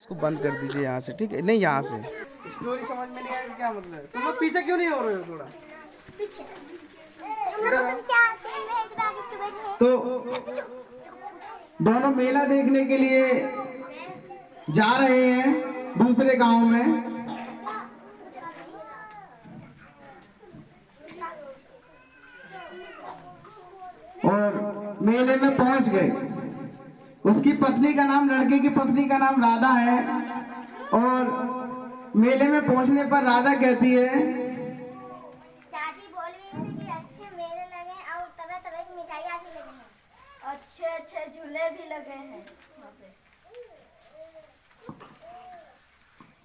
इसको बंद कर दीजिए यहाँ से, ठीक है? नहीं, यहाँ से। स्टोरी समझ में नहीं आया क्या मतलब है? तुम लोग पीछे क्यों नहीं हो रहे हो थोड़ा? पीछे तो दोनों मेला देखने के लिए जा रहे हैं दूसरे गांव में। और मेले में पहुंच गए। उसकी पत्नी का नाम, लड़के की पत्नी का नाम राधा है। और मेले में पहुंचने पर राधा कहती है, चाची बोल रही थी कि अच्छे मेले लगे और तरह तरह की मिठाइयाँ भी लगी हैं, अच्छे अच्छे झूले भी लगे हैं वहाँ पे।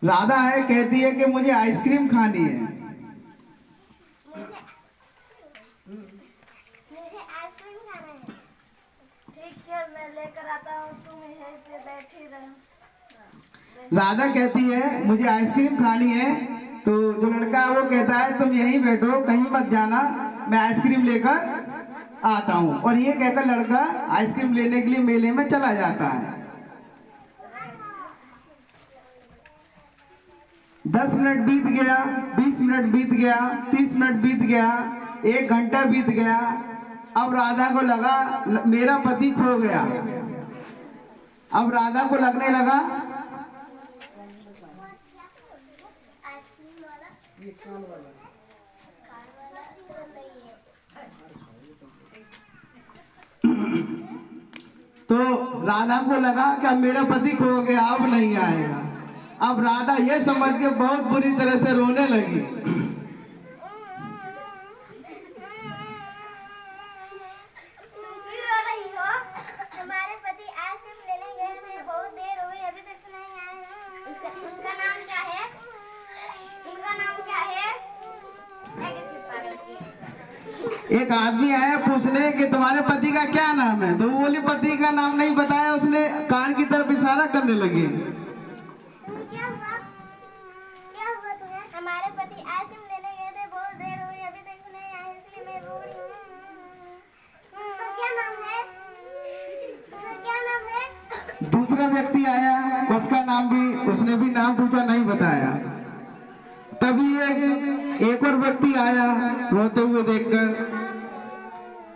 राधा है, कहती है कि मुझे आइसक्रीम खानी है। मुझे आइसक्रीम खाना है। ठीक है, मैं लेकर आता हूँ, तुम यहीं पे बैठी रहो। राधा कहती है मुझे आइसक्रीम खानी है। तो जो लड़का है वो कहता है तुम यहीं बैठो, कहीं मत जाना, मैं आइसक्रीम लेकर आता हूँ। और ये कहता लड़का आइसक्रीम लेने के लिए मेले में चला जाता है। 10 मिनट बीत गया, 20 मिनट बीत गया, 30 मिनट बीत गया, 1 घंटा बीत गया। अब राधा को लगा मेरा पति खो गया। अब राधा को लगने लगा तो राधा को लगा कि अब मेरा पति खो गया, अब नहीं आएगा। अब राधा ये समझ के बहुत बुरी तरह से रोने लगी। हमारे पति आइसक्रीम लेने गए थे, बहुत देर हो गई, अभी तक नहीं आए। उनका नाम क्या है? उनका नाम क्या है? एक आदमी आया पूछने कि तुम्हारे पति का क्या नाम है? तो वो बोली पति का नाम नहीं बताया। उसने कान की तरफ इशारा करने लगी। क्या हुआ? क्या हुआ तुम्हें? हमारे पति आइसक्रीम लेने गए थे, बहुत देर हो गई, अभी तक नहीं आए, इसलिए मैं रो रही हूँ। उसका क्या नाम है? उसका क्या नाम है? दूसरा व्यक्ति आया, उसका नाम भी, उसने भी नाम पूछा, नहीं बताया। तभी एक और व्यक्ति आया रोते हुए देखकर।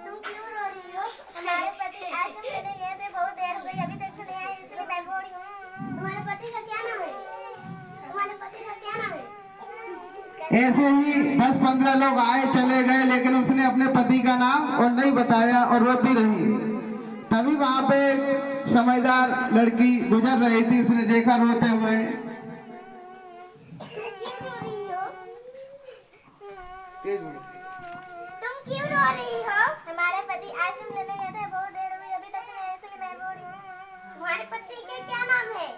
तुम क्यों रो रही हो? हमारे पति आइसक्रीम लेने गए थे, बहुत देर हो गई, अभी तक नहीं आए, इसलिए मैं रो रही हूँ। तुम्हारे पति का क्या नाम है? तुम्हारे पति का क्या नाम है? ऐसे ही 10-15 लोग आए चले गए, लेकिन उसने अपने पति का नाम और नहीं बताया और रोती रही। तभी वहां पे समझदार लड़की गुजर रही थी, उसने देखा रोते हुए। तुम क्यों रो रही हो? हमारे पति आइसक्रीम लेने गए थे, बहुत देर हो गई, अभी तक नहीं आए, इसलिए मैं रो रही हूँ। तुम्हारे पति का क्या नाम है?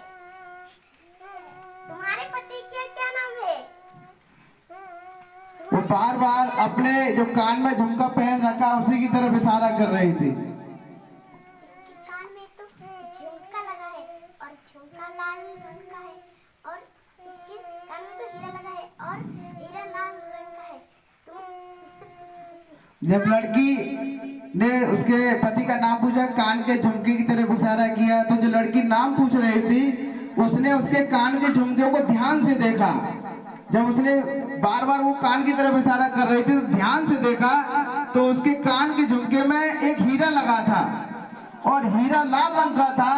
तुम्हारे पति का क्या नाम है? वो बार बार अपने जो कान में झुमका पहन रखा उसी की तरफ इशारा कर रही थी। इसके कान में तो झुमका लगा है और झुमका लाल रंग का है, और इसके कान में तो हीरा लगा है और हीरा लाल रंग का है। जब लड़की ने उसके पति का नाम पूछा, कान के झुमके की तरफ इशारा किया, तो जो लड़की नाम पूछ रही थी उसने उसके कान के झुमके को ध्यान से देखा। जब उसने बार बार वो कान की तरफ इशारा कर रही थी तो ध्यान से देखा तो उसके कान के झुमके में एक हीरा लगा था और हीरा लाल रंग का था।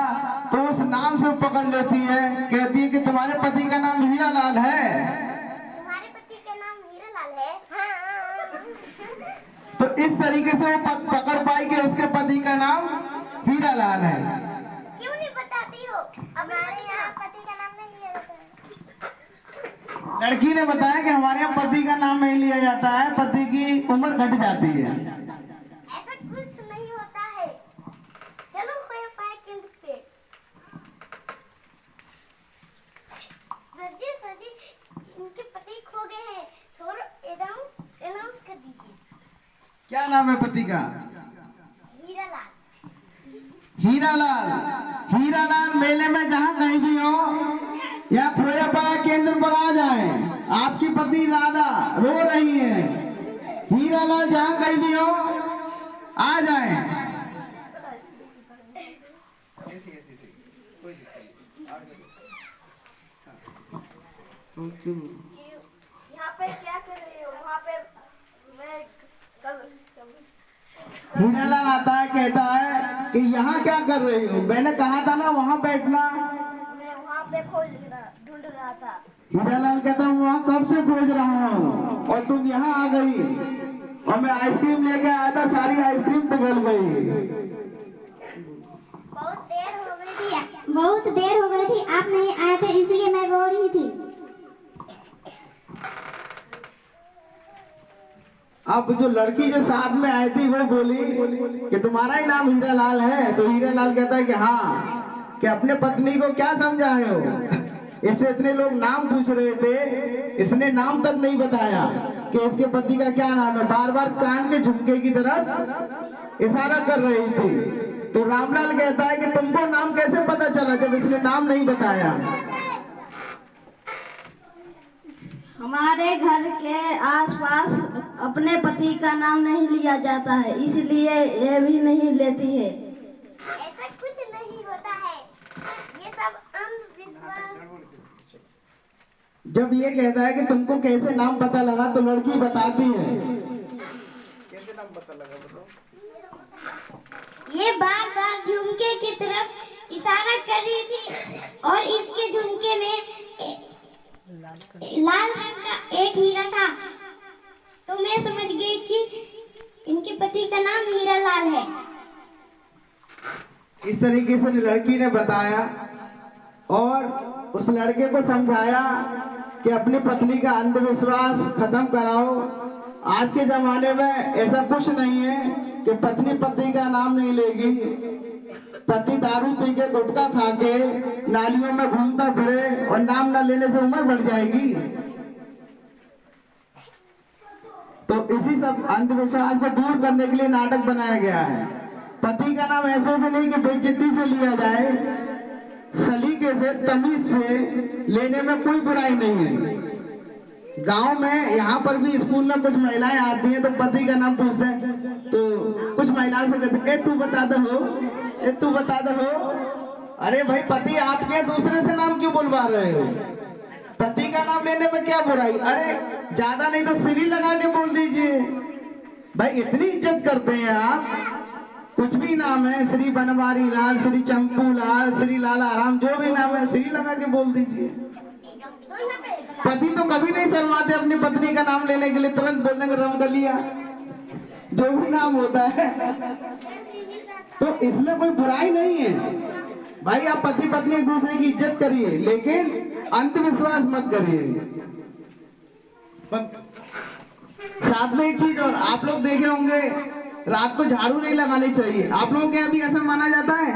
तो उस नाम से पकड़ लेती है, कहती है कि तुम्हारे पति का नाम हीरा लाल है। तुम्हारे पति का नाम हीरा लाल है? हाँ। तो इस तरीके से वो पकड़ पाई कि उसके पति का नाम हीरा लाल है। क्यों नहीं बताती हो? हमारे यहाँ पति का नाम नहीं लिया जाता है। लड़की ने बताया कि हमारे यहाँ पति का नाम नहीं लिया जाता है, पति की उम्र घट जाती है। ऐसा कुछ नहीं होता है। चलो कोई उपाय केंद्र पे। सर जी, इनके पति खो गए हैं, थोड़ा अनाउंस कर दीजिए। क्या नाम है पति का? हीरा लाल। हीरालाल। हीरालाल मेले में जहाँ कहीं भी हो या खोयापाड़ा केंद्र पर आ जाएं। आपकी पत्नी राधा रो रही है। हीरालाल जहाँ कहीं भी हो आ जाएं। यहाँ पे क्या कर रही हो? वहाँ पे मैं हीरालाल आता है, कहता है कि यहाँ क्या कर रही हो? मैंने कहा था ना वहाँ बैठना। मैं वहाँ पे ढूंढ रहा था। हीरालाल कहता हूँ वहाँ कब से खोज रहा हूँ और तुम यहाँ आ गई और मैं आइसक्रीम लेके आया था, सारी आइसक्रीम पिघल गई। बहुत देर हो गई थी, आप नहीं आए थे इसलिए मैं रो रही थी। अब जो लड़की जो साथ में आई थी वो बोली कि तुम्हारा ही नाम हीरालाल है? तो हीरालाल कहता है कि हाँ। कि अपने पत्नी को क्या समझाए हो? इससे इतने लोग नाम पूछ रहे थे, इसने नाम तक नहीं बताया कि इसके पति का क्या नाम है। बार बार कान के झुमके की तरफ इशारा कर रही थी। तो रामलाल कहता है कि तुमको नाम कैसे पता चला जब इसने नाम नहीं बताया? हमारे घर के आसपास अपने पति का नाम नहीं लिया जाता है, इसलिए ये भी नहीं लेती है। ऐसा कुछ नहीं होता है, ये सब अंधविश्वास। जब ये कहता है कि तुमको कैसे नाम पता लगा, तो लड़की बताती है। कैसे नाम पता लगा बताओ? ये बार बार झुमके की तरफ इशारा कर रही थी और इसके झुमके में लाल रंग का एक हीरा था। तो मैं समझ गई कि इनके पति का नाम हीरालाल है। इस तरीके से लड़की ने बताया और उस लड़के को समझाया कि अपनी पत्नी का अंधविश्वास खत्म कराओ। आज के जमाने में ऐसा कुछ नहीं है कि पत्नी पति का नाम नहीं लेगी। पति दारू पी के गुटखा खा के नालियों में घूमता फिरे और नाम न लेने से उम्र बढ़ जाएगी। तो इसी सब अंधविश्वास को दूर करने के लिए नाटक बनाया गया है। पति का नाम ऐसे भी नहीं कि बेइज्जती से लिया जाए, सलीके से तमीज से लेने में कोई बुराई नहीं है। गांव में यहाँ पर भी स्कूल में कुछ महिलाएं आती हैं तो पति का नाम पूछते हैं, तो कुछ महिलाओं से कहते हैं, तू बता दो हो, तू बता दो हो। अरे भाई पति आपके, दूसरे से नाम क्यों बुलवा रहे हो? पति का नाम लेने में क्या बुराई? अरे ज्यादा नहीं तो श्री लगा के बोल दीजिए। भाई इतनी इज्जत करते हैं आप, कुछ भी नाम है, श्री बनवारी लाल, श्री चंपू लाल, श्री लाला राम, जो भी नाम है श्री लगा के बोल दीजिए। पति तो कभी नहीं शर्माते अपनी पत्नी का नाम लेने के लिए, तुरंत बोल देंगे रमगलिया, जो भी नाम होता है। तो इसमें कोई बुराई नहीं है भाई। आप पति पत्नी एक दूसरे की इज्जत करिए, लेकिन अंधविश्वास मत करिए। साथ में एक चीज और, आप लोग देखे होंगे रात को झाड़ू नहीं लगानी चाहिए। आप लोगों के यहाँ भी ऐसा माना जाता है?